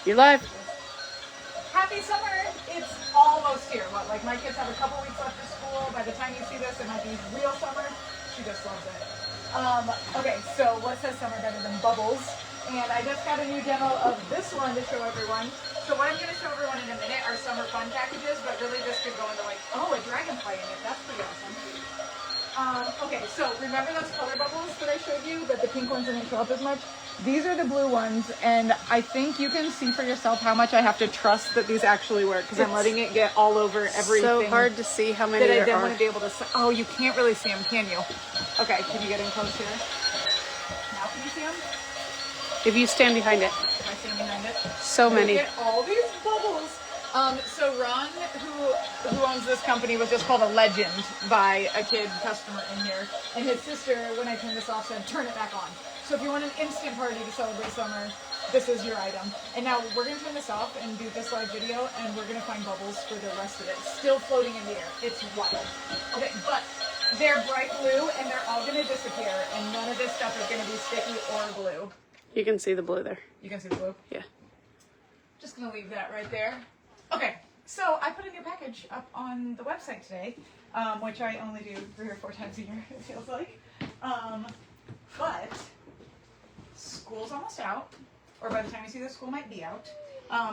You're live. Happy summer! It's almost here. What, like my kids have a couple weeks left of school. By the time you see this, it might be real summer. She just loves it. Okay, so what says summer better than bubbles? And I just got a new demo of this one to show everyone. So what I'm going to show everyone in a minute are summer fun packages, but really this could go into like, oh, a dragonfly in it. That's pretty awesome. Okay, so remember those color bubbles that I showed you, that the pink ones didn't show up as much? These are the blue ones, and I think you can see for yourself how much I have to trust that these actually work, because I'm letting it get all over everything. So hard to see how many there that I are. then want to be able to. Oh, you can't really see them, can you? Okay, can you get in close here? Now can you see them? If you stand behind it. If I stand behind it. So many. Look at all these bubbles. So Ron, who owns this company, was just called a legend by a kid customer in here. And his sister, when I turned this off, said, turn it back on. So if you want an instant party to celebrate summer, this is your item. And now we're going to turn this off and do this live video, and we're going to find bubbles for the rest of it. Still floating in the air. It's wild. Okay, but they're bright blue, and they're all going to disappear, and none of this stuff is going to be sticky or glue. You can see the blue there. You can see the blue? Yeah. Just going to leave that right there. Okay, so I put a new package up on the website today, which I only do 3 or 4 times a year, it feels like. But school's almost out, or by the time you see this, school might be out.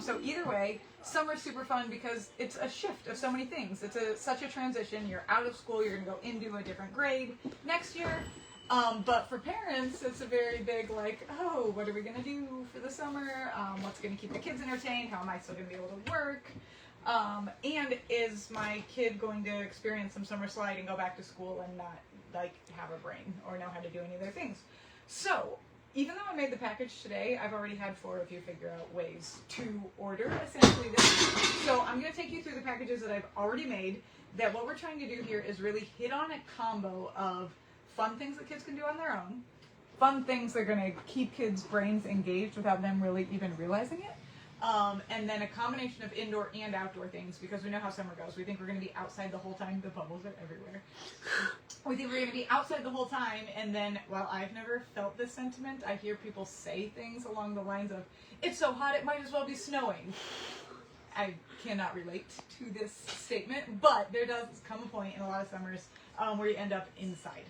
So either way, summer's super fun because it's a shift of so many things. It's such a transition. You're out of school, you're going to go into a different grade next year. But for parents, it's a very big, like, oh, what are we going to do for the summer? What's going to keep the kids entertained? How am I still going to be able to work? And is my kid going to experience some summer slide and go back to school and not, like, have a brain or know how to do any of their things? So, even though I made the package today, I've already had 4 of you figure out ways to order, essentially, this. So, I'm going to take you through the packages that I've already made, that what we're trying to do here is really hit on a combo of fun things that kids can do on their own, fun things that are going to keep kids' brains engaged without them really even realizing it, and then a combination of indoor and outdoor things, because we know how summer goes. We think we're going to be outside the whole time. The bubbles are everywhere. We think we're going to be outside the whole time, and then, well, I've never felt this sentiment. I hear people say things along the lines of, it's so hot it might as well be snowing. I cannot relate to this statement, but there does come a point in a lot of summers where you end up inside.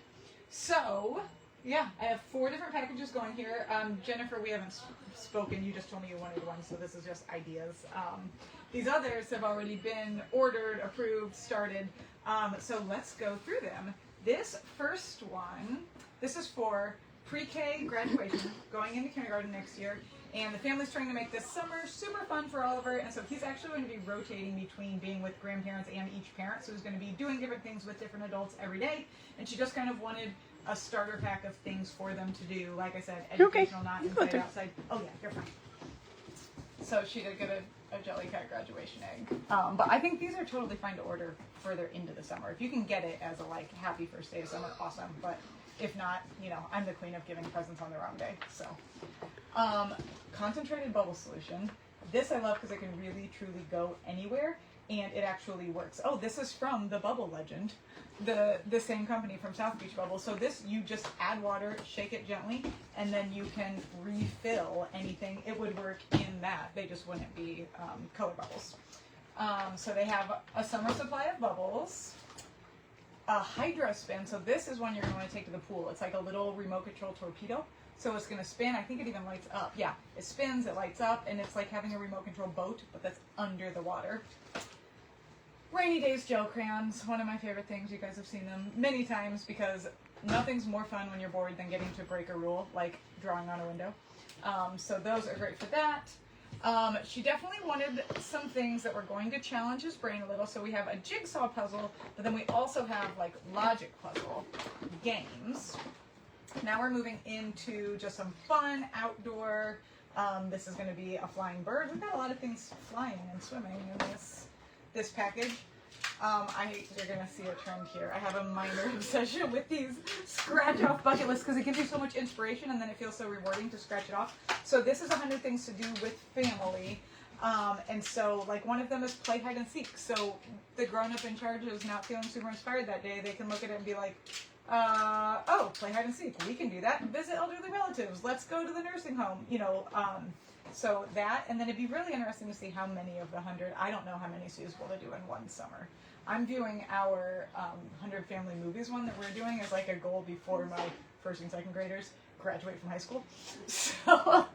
So, yeah, I have 4 different packages going here. Jennifer, we haven't spoken. You just told me you wanted one, so this is just ideas. These others have already been ordered, approved, started. So let's go through them. This first one, this is for pre-K graduation, going into kindergarten next year. And the family's trying to make this summer super fun for Oliver, and so he's actually going to be rotating between being with grandparents and each parent, so he's going to be doing different things with different adults every day, and she just kind of wanted a starter pack of things for them to do, like I said, educational, not inside, outside. Oh yeah, you're fine. So she did get a Jellycat graduation egg, but I think these are totally fine to order further into the summer. If you can get it as a, like, happy first day of summer, awesome, but if not, you know, I'm the queen of giving presents on the wrong day, so. Concentrated bubble solution. This I love because it can really, truly go anywhere, and it actually works. Oh, this is from the Bubble Legend, the same company from South Beach Bubble. So this, you just add water, shake it gently, and then you can refill anything. It would work in that. They just wouldn't be color bubbles. So they have a summer supply of bubbles. A hydro spin. So this is one you're going to want to take to the pool. It's like a little remote control torpedo. So it's going to spin. I think it even lights up. Yeah, it spins, it lights up, and it's like having a remote control boat, but that's under the water. Rainy Days gel crayons, one of my favorite things. You guys have seen them many times because nothing's more fun when you're bored than getting to break a rule, like drawing on a window. So those are great for that. She definitely wanted some things that were going to challenge his brain a little. So we have a jigsaw puzzle, but then we also have like logic puzzle games. Now we're moving into just some fun outdoor. This is going to be a flying bird. We've got a lot of things flying and swimming in this package. You're going to see a trend here. I have a minor obsession with these scratch off bucket lists because it gives you so much inspiration and then it feels so rewarding to scratch it off. So this is 100 things to do with family. And so, like, one of them is play hide and seek. So the grown-up in charge is not feeling super inspired that day. They can look at it and be like, oh, play hide and seek. We can do that. Visit elderly relatives. Let's go to the nursing home. You know, So that, and then it'd be really interesting to see how many of the 100, I don't know how many Sue's will to do in one summer. I'm doing our 100 family movies one that we're doing as like a goal before my first and second graders graduate from high school. So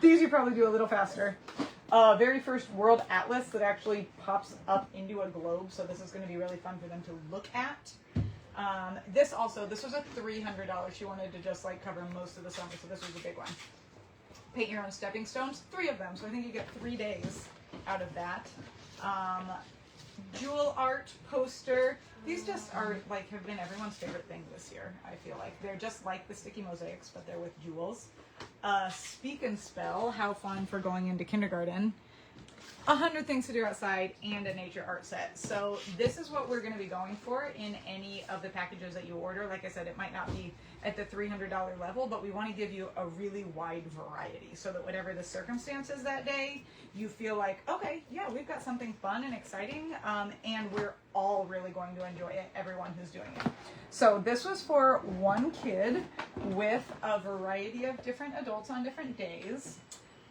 these you probably do a little faster. Very first world atlas that actually pops up into a globe, so this is going to be really fun for them to look at. This was a $300. She wanted to just like cover most of the summer, so this was a big one. Paint your own stepping stones, 3 of them, so I think you get 3 days out of that. Jewel art poster. These just are like have been everyone's favorite thing this year. I feel like they're just like the sticky mosaics, but they're with jewels. Speak and spell. How fun for going into kindergarten. 100 things to do outside and a nature art set. So this is what we're going to be going for in any of the packages that you order. Like I said, it might not be at the $300 level, but we want to give you a really wide variety so that whatever the circumstances that day, you feel like, okay, yeah, we've got something fun and exciting, and we're all really going to enjoy it, everyone who's doing it. So this was for one kid with a variety of different adults on different days.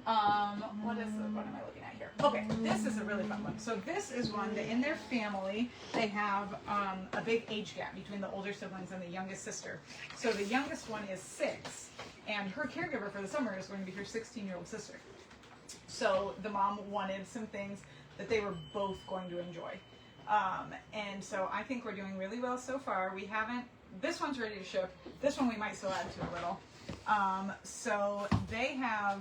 What am I looking at here? Okay, this is a really fun one. So this is one that in their family, they have a big age gap between the older siblings and the youngest sister. So the youngest one is 6, and her caregiver for the summer is going to be her 16-year-old sister. So the mom wanted some things that they were both going to enjoy. And so I think we're doing really well so far. This one's ready to ship. This one we might still add to a little. So they have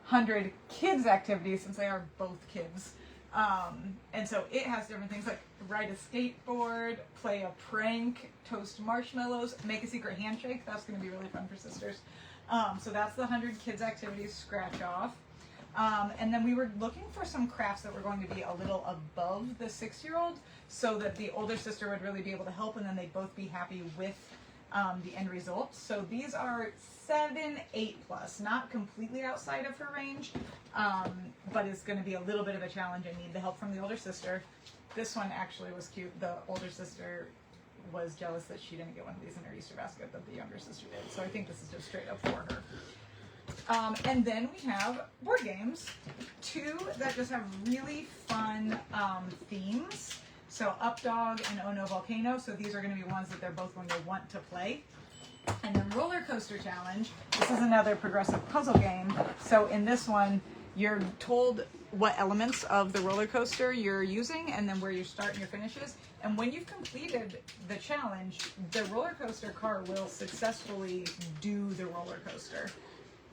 100 kids activities since they are both kids. And so it has different things like ride a skateboard, play a prank, toast marshmallows, make a secret handshake. That's going to be really fun for sisters. So that's the 100 kids activities scratch off. And then we were looking for some crafts that were going to be a little above the 6-year-old so that the older sister would really be able to help and then they'd both be happy with the end result. So these are 7, 8 plus, not completely outside of her range, but it's going to be a little bit of a challenge and need the help from the older sister. This one actually was cute. The older sister was jealous that she didn't get one of these in her Easter basket that the younger sister did. So I think this is just straight up for her. And then we have board games, 2 that just have really fun themes. So Up Dog and Oh No Volcano. So these are going to be ones that they're both going to want to play. And then Roller Coaster Challenge. This is another progressive puzzle game. So in this one, you're told what elements of the roller coaster you're using and then where your start and your finish is. And when you've completed the challenge, the roller coaster car will successfully do the roller coaster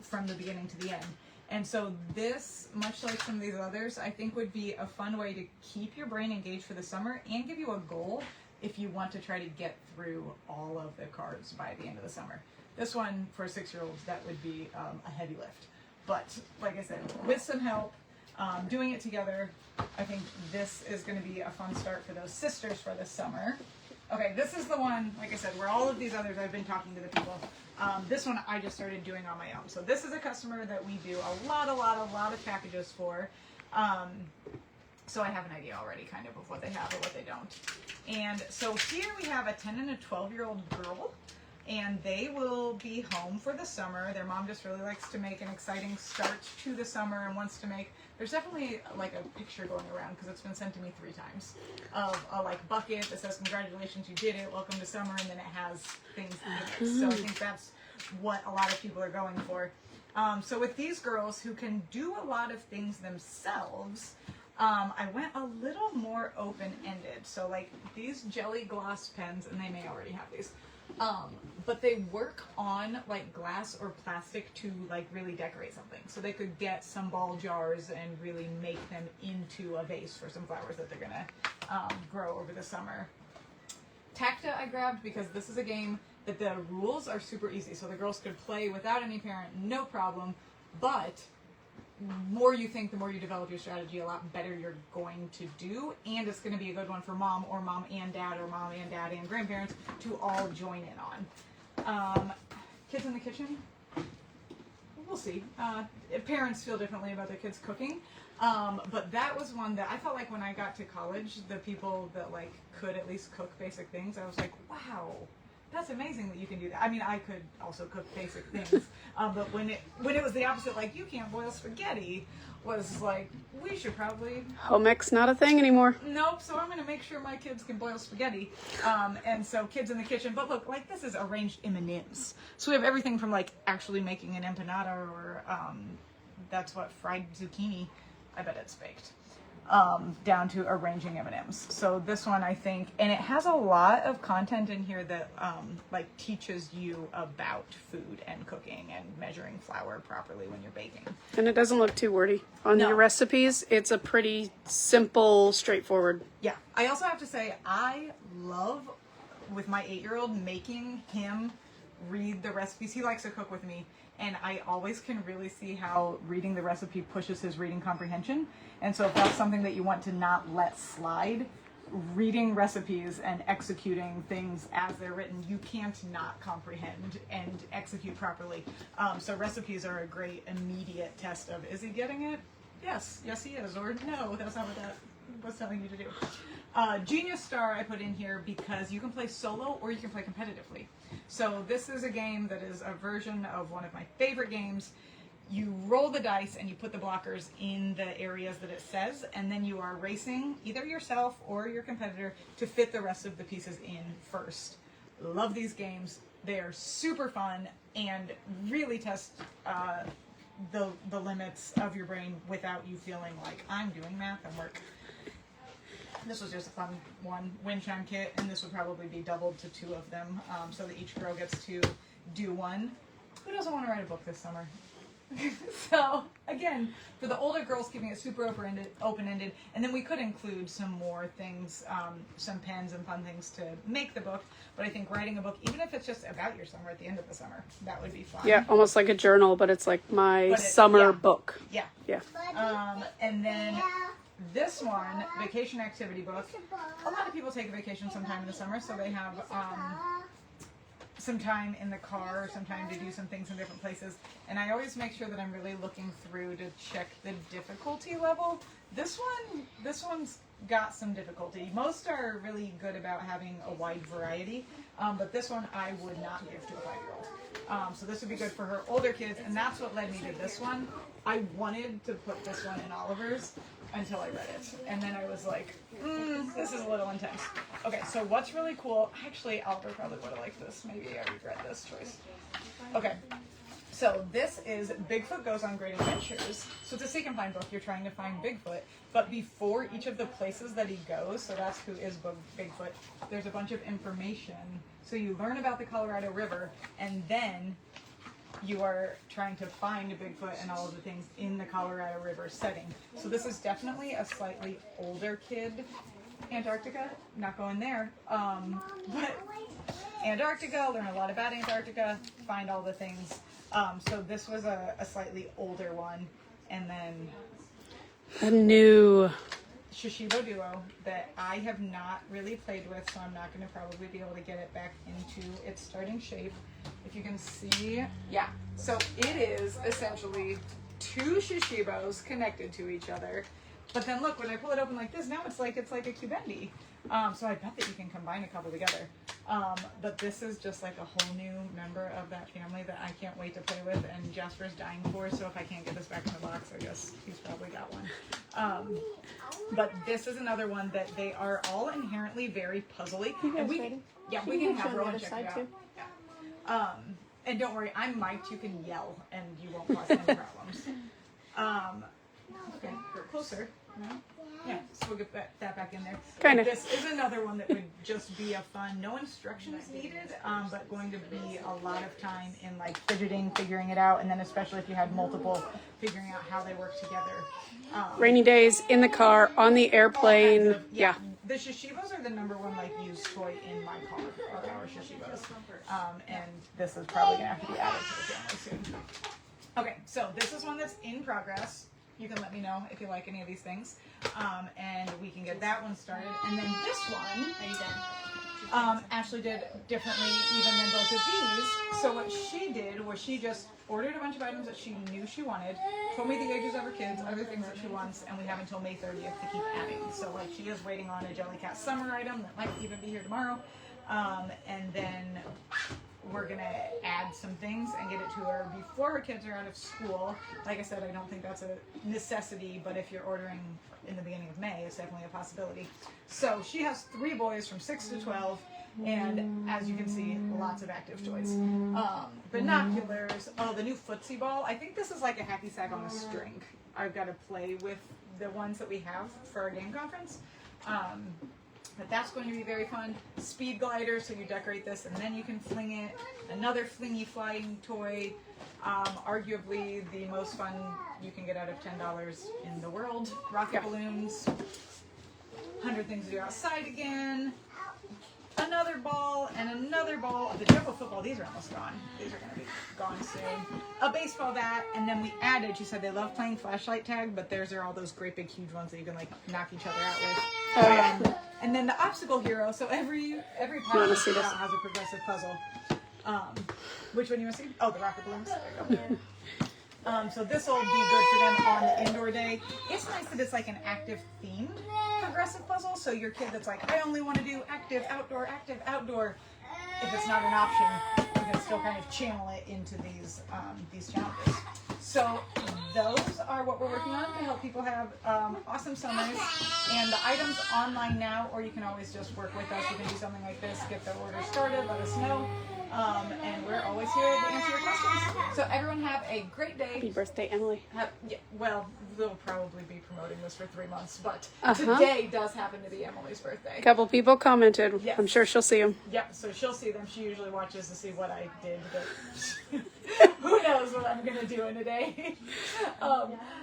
from the beginning to the end. And so this, much like some of these others, I think would be a fun way to keep your brain engaged for the summer and give you a goal if you want to try to get through all of the cards by the end of the summer. This one, for 6-year-olds, that would be a heavy lift. But, like I said, with some help, doing it together, I think this is going to be a fun start for those sisters for this summer. Okay, this is the one, like I said, where all of these others I've been talking to the people. This one I just started doing on my own. So this is a customer that we do a lot of packages for. So I have an idea already kind of what they have or what they don't. And so here we have a 10 and a 12-year-old girl, and they will be home for the summer. Their mom just really likes to make an exciting start to the summer and wants to make, there's definitely like a picture going around because it's been sent to me 3 times of a like bucket that says congratulations, you did it, welcome to summer, and then it has things in it. So I think that's what a lot of people are going for. So with these girls who can do a lot of things themselves, I went a little more open-ended. So like these jelly gloss pens, and they may already have these, but they work on like glass or plastic to like really decorate something. So they could get some ball jars and really make them into a vase for some flowers that they're gonna grow over the summer. Tacta I grabbed because this is a game that the rules are super easy. So the girls could play without any parent, no problem, but more you think, the more you develop your strategy, a lot better you're going to do. And it's going to be a good one for mom or mom and dad or mom and dad and grandparents to all join in on. Kids in the kitchen? We'll see. Parents feel differently about their kids cooking. But that was one that I felt like when I got to college, the people that like could at least cook basic things, I was like, wow, that's amazing that you can do that. I mean, I could also cook basic things, but when it was the opposite, like you can't boil spaghetti, was like we should probably Home ec's not a thing anymore. nope. So I'm gonna make sure my kids can boil spaghetti, and so kids in the kitchen. But look, like this is arranged M&Ms. So we have everything from like actually making an empanada or that's what fried zucchini. I bet it's baked. Down to arranging M&Ms. So this one, I think, and it has a lot of content in here that like teaches you about food and cooking and measuring flour properly when you're baking. And it doesn't look too wordy. On No. your recipes, it's a pretty simple, straightforward. Yeah. I also have to say, I love, with my 8-year-old, making him read the recipes. He likes to cook with me. And I always can really see how reading the recipe pushes his reading comprehension. And so if that's something that you want to not let slide, reading recipes and executing things as they're written, you can't not comprehend and execute properly. So recipes are a great immediate test of, is he getting it? Yes, he is. Or no, that's not what that was telling you to do. Genius Star I put in here because you can play solo or you can play competitively. So this is a game that is a version of one of my favorite games. You roll the dice and you put the blockers in the areas that it says, and then you are racing either yourself or your competitor to fit the rest of the pieces in first. Love these games. They are super fun and really test the limits of your brain without you feeling like I'm doing math and work. This was just a fun one, wind chime kit, and this would probably be doubled to 2 of them, so that each girl gets to do one. Who doesn't want to write a book this summer? So, again, for the older girls, keeping it super open-ended, and then we could include some more things, some pens and fun things to make the book, but I think writing a book, even if it's just about your summer at the end of the summer, that would be fun. Yeah, almost like a journal, but it's like my But summer book. Yeah. Yeah. And then this one, vacation activity book. A lot of people take a vacation sometime in the summer, so they have some time in the car or some time to do some things in different places. And I always make sure that I'm really looking through to check the difficulty level. This one's got some difficulty. Most are really good about having a wide variety, but this one I would not give to a 5-year-old. So this would be good for her older kids, and that's what led me to this one. I wanted to put this one in Oliver's until I read it, and then I was like, this is a little intense. Okay, so what's really cool, actually Oliver probably would have liked this, maybe I regret this choice. Okay, so this is Bigfoot Goes on Great Adventures. So it's a seek and find book. You're trying to find Bigfoot, but before each of the places that he goes, so that's who is Bigfoot, there's a bunch of information. So you learn about the Colorado River, and then you are trying to find a Bigfoot and all of the things in the Colorado River setting. So this is definitely a slightly older kid. Antarctica, not going there. But Antarctica, learn a lot about Antarctica, find all the things. So this was a slightly older one. And then A new Shishibo Duo that I have not really played with, so I'm not going to probably be able to get it back into its starting shape. If you can see, yeah. So it is essentially 2 Shishibos connected to each other. But then look, when I pull it open like this, now it's like a cubendi. So I bet that you can combine a couple together. But this is just like a whole new member of that family that I can't wait to play with, and Jasper's dying for, so if I can't get this back in the box, I guess he's probably got one. But this is another one that they are all inherently very puzzly. And we can have Rowan check it out. Yeah. And don't worry, I'm mic'd, you can yell and you won't cause any problems. Okay, go closer. No? Yeah, so we'll get that back in there. Kind of. This is another one that would just be a fun, no instructions needed, but going to be a lot of time in like fidgeting, figuring it out, and then especially if you had multiple, figuring out how they work together. rainy days, in the car, on the airplane. Yeah. The Shishibos are the #1 like used toy in my car, are our Shishibos. And this is probably gonna have to be added to the family soon. Okay, so this is one that's in progress. You can let me know if you like any of these things. And we can get that one started. And then this one, Ashley did differently even than both of these. So what she did was she just ordered a bunch of items that she knew she wanted, told me the ages of her kids, other things that she wants, and we have until May 30th to keep adding. So like she is waiting on a Jellycat summer item that might even be here tomorrow. And then we're gonna add some things and get it to her before her kids are out of school. Like I said, I don't think that's a necessity, but if you're ordering in the beginning of May, it's definitely a possibility. So she has 3 boys from 6 to 12, and as you can see, lots of active toys. Binoculars, the new footsie ball. I think this is like a hacky sack on a string. I've got to play with the ones that we have for our game conference. But that's going to be very fun. Speed glider, so you decorate this and then you can fling it. Another flingy flying toy. Arguably the most fun you can get out of $10 in the world. Rocket balloons. 100 things to do outside again. Another ball and another ball. The jumbo football, these are almost gone. These are going to be gone soon. A baseball bat, and then we added, she said they love playing flashlight tag, but theirs are all those great big huge ones that you can like knock each other out with. Oh, yeah. And then the obstacle hero, so every part of it has a progressive puzzle. Which one do you want to see? Oh, the rocket balloons. There you go. So this will be good for them on the indoor day. It's nice that it's like an active themed progressive puzzle, so your kid that's like, I only want to do active outdoor, if it's not an option, you can still kind of channel it into these challenges. So those are what we're working on to help people have awesome summers. And the items online now, or you can always just work with us. You can do something like this, get the order started, let us know. And we're always here to answer your questions. So everyone have a great day. Happy birthday, Emily. Well, they'll probably be promoting this for 3 months, but today does happen to be Emily's birthday. A couple people commented. Yes. I'm sure she'll see them. Yep, so she'll see them. She usually watches to see what I did, but who knows what I'm going to do in a day.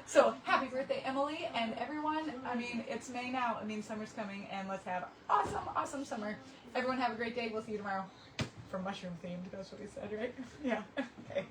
So happy birthday, Emily, and everyone. I mean, it's May now. I mean, summer's coming, and let's have awesome summer. Everyone have a great day. We'll see you tomorrow. For mushroom themed, that's what he said, right? Yeah. Okay.